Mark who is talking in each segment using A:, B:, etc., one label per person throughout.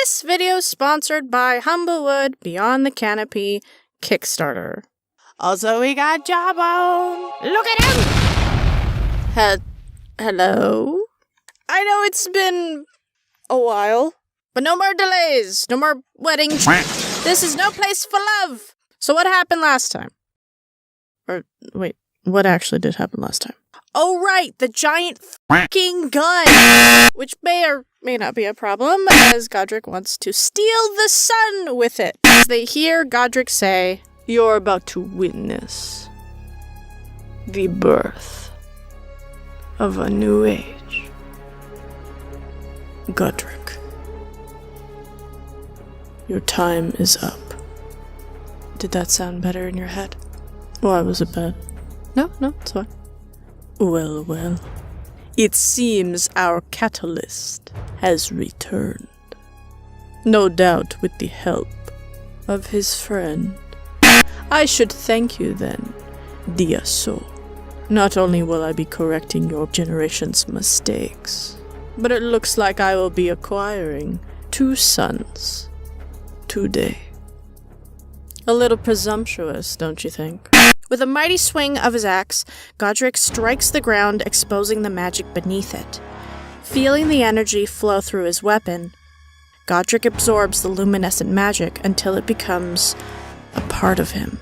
A: This video is sponsored by Humblewood Beyond the Canopy Kickstarter. Also, we got Jawbone. Look at him! Hello? I know it's been a while, but no more delays, no more weddings. This is no place for love. So what happened last time? Or, wait, what actually did happen last time? Oh, right, the giant fucking gun! Which may or may not be a problem, as Godric wants to steal the sun with it. As they hear Godric say, "You're about to witness the birth of a new age." Godric, your time is up. Did that sound better in your head? Why was it bad? No, it's fine. Well. It seems our catalyst has returned. No doubt with the help of his friend. I should thank you then, dear soul. Not only will I be correcting your generation's mistakes, but it looks like I will be acquiring 2 sons today. A little presumptuous, don't you think? With a mighty swing of his axe, Godric strikes the ground, exposing the magic beneath it. Feeling the energy flow through his weapon, Godric absorbs the luminescent magic until it becomes a part of him.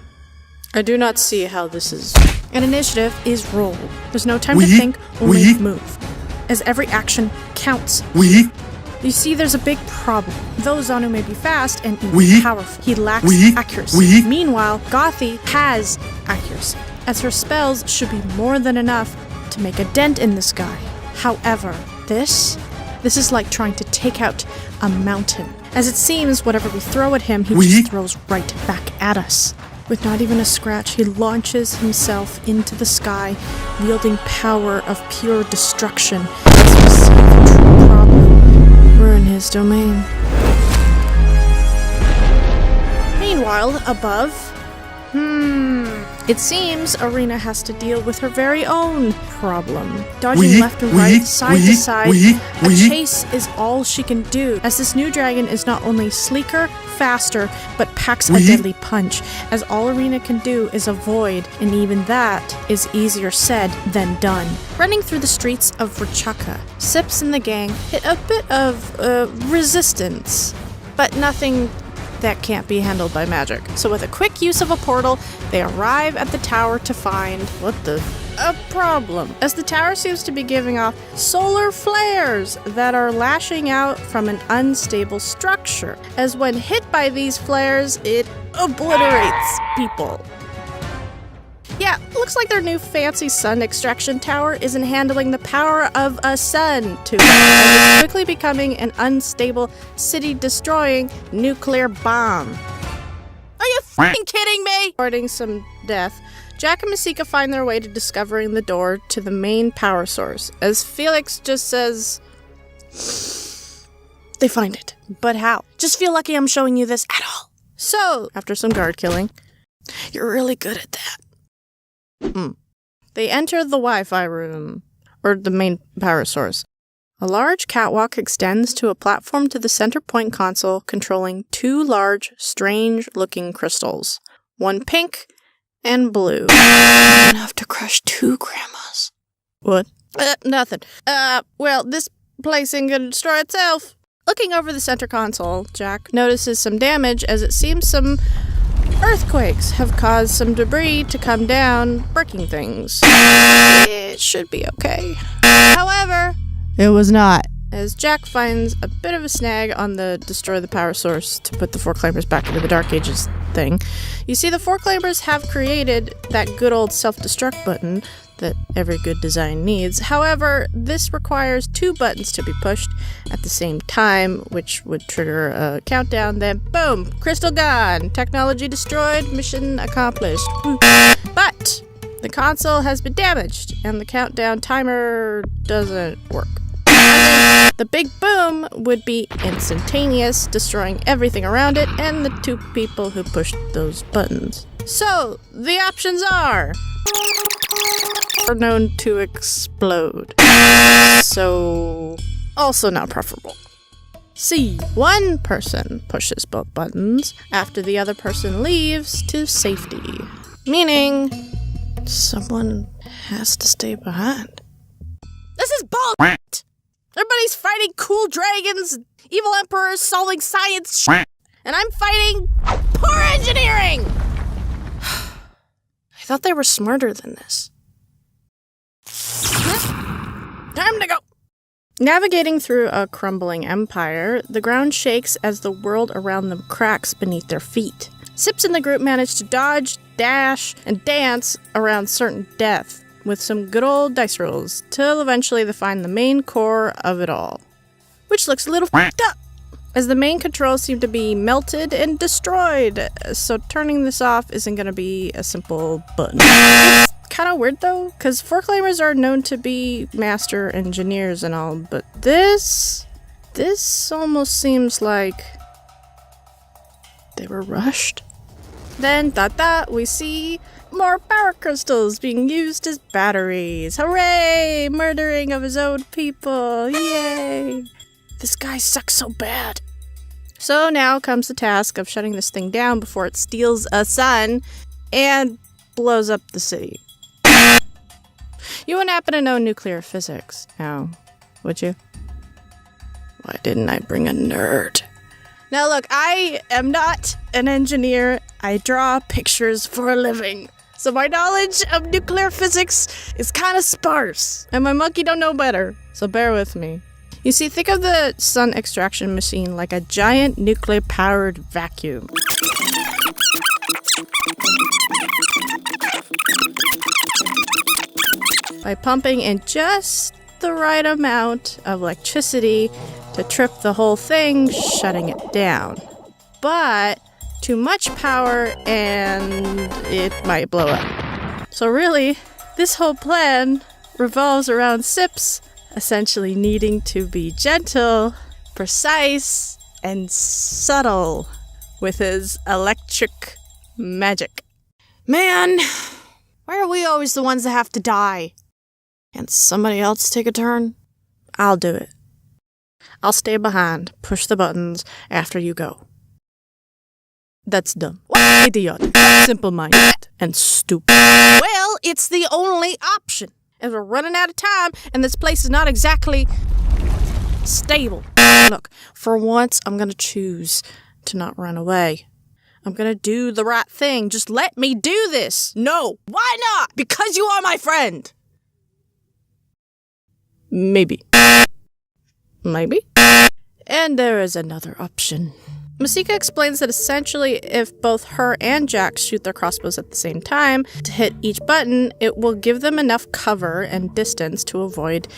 A: I do not see how this is... An initiative is rolled. There's no time to think, only move. As every action counts. You see, there's a big problem. Though Zanu may be fast and even powerful, he lacks accuracy. Meanwhile, Gothi has accuracy, as her spells should be more than enough to make a dent in the sky. However, this is like trying to take out a mountain. As it seems, whatever we throw at him, he just throws right back at us. With not even a scratch, he launches himself into the sky, wielding power of pure destruction. As we see the true problem, we're in his domain. Meanwhile, above, it seems Arena has to deal with her very own problem. Dodging left and right, side to side, a chase is all she can do, as this new dragon is not only sleeker, faster, but packs a deadly punch, as all Arena can do is avoid, and even that is easier said than done. Running through the streets of Rachaka, Sips and the gang hit a bit of resistance, but nothing that can't be handled by magic. So with a quick use of a portal, they arrive at the tower to find a problem, as the tower seems to be giving off solar flares that are lashing out from an unstable structure, as when hit by these flares, it obliterates people. Yeah, looks like their new fancy sun extraction tower isn't handling the power of a sun too well, and it's quickly becoming an unstable, city-destroying nuclear bomb. Are you f***ing kidding me? Reporting some death, Jack and Masika find their way to discovering the door to the main power source, as Felix just says... They find it. But how? Just feel lucky I'm showing you this at all. So, after some guard killing, you're really good at that. They enter the Wi-Fi room, or the main power source. A large catwalk extends to a platform to the center point console, controlling 2 large, strange-looking crystals. One pink and blue. Enough to crush 2 grandmas. What? Nothing. Well, this place ain't gonna destroy itself. Looking over the center console, Jack notices some damage, as it seems some earthquakes have caused some debris to come down, breaking things. It should be okay. However, it was not, as Jack finds a bit of a snag on the destroy the power source to put the Foreclaimers back into the Dark Ages thing. You see, the Foreclaimers have created that good old self-destruct button that every good design needs. However, this requires 2 buttons to be pushed at the same time, which would trigger a countdown, then boom, crystal gone, technology destroyed, mission accomplished. But the console has been damaged, and the countdown timer doesn't work. The big boom would be instantaneous, destroying everything around it and the 2 people who pushed those buttons. So, the options are known to explode. So, also not preferable. C. One person pushes both buttons after the other person leaves to safety. Meaning, someone has to stay behind. This is bullshit! Everybody's fighting cool dragons, evil emperors, solving science shit, and I'm fighting poor engineering! I thought they were smarter than this. Time to go! Navigating through a crumbling empire, the ground shakes as the world around them cracks beneath their feet. Sips and the group manage to dodge, dash, and dance around certain death with some good old dice rolls, till eventually they find the main core of it all. Which looks a little f***ed up, as the main controls seem to be melted and destroyed, so turning this off isn't going to be a simple button. It's kind of weird though, because Forclaimers are known to be master engineers and all, but this almost seems like they were rushed. Then, we see more power crystals being used as batteries. Hooray! Murdering of his own people. Yay! This guy sucks so bad. So now comes the task of shutting this thing down before it steals a sun and blows up the city. You wouldn't happen to know nuclear physics now, would you? Why didn't I bring a nerd? Now look, I am not an engineer. I draw pictures for a living. So my knowledge of nuclear physics is kind of sparse. And my monkey don't know better. So bear with me. You see, think of the sun extraction machine like a giant nuclear-powered vacuum. By pumping in just the right amount of electricity to trip the whole thing, shutting it down. But too much power and it might blow up. So really, this whole plan revolves around Sips essentially needing to be gentle, precise, and subtle with his electric magic. Man, why are we always the ones that have to die? Can't somebody else take a turn? I'll do it. I'll stay behind, push the buttons after you go. That's dumb. Idiotic. Simple-minded. And stupid. Well, it's the only option. As we're running out of time, and this place is not exactly stable. Look, for once, I'm gonna choose to not run away. I'm gonna do the right thing. Just let me do this. No. Why not? Because you are my friend. Maybe. And there is another option. Masika explains that essentially if both her and Jax shoot their crossbows at the same time to hit each button, it will give them enough cover and distance to avoid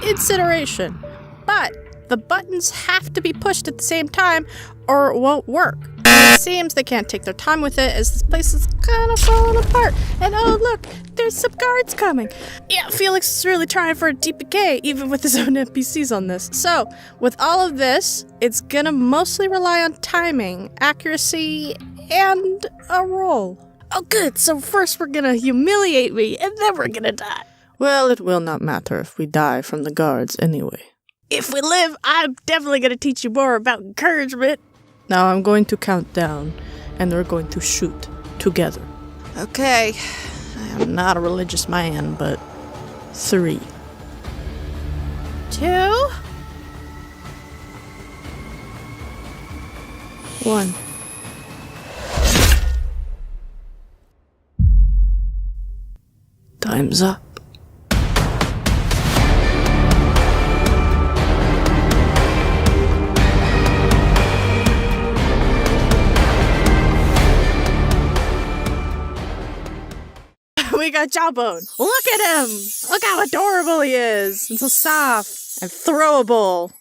A: incineration. But the buttons have to be pushed at the same time or it won't work. And it seems they can't take their time with it as this place is kind of falling apart. And oh look, there's some guards coming. Yeah, Felix is really trying for a TPK even with his own NPCs on this. So, with all of this, it's gonna mostly rely on timing, accuracy, and a roll. Oh good, so first we're gonna humiliate me, and then we're gonna die. Well, it will not matter if we die from the guards anyway. If we live, I'm definitely gonna teach you more about encouragement. Now I'm going to count down, and we're going to shoot together. Okay, I am not a religious man, but 3, 2, 1. Time's up. We got Jawbone. Look at him! Look how adorable he is! And so soft and throwable.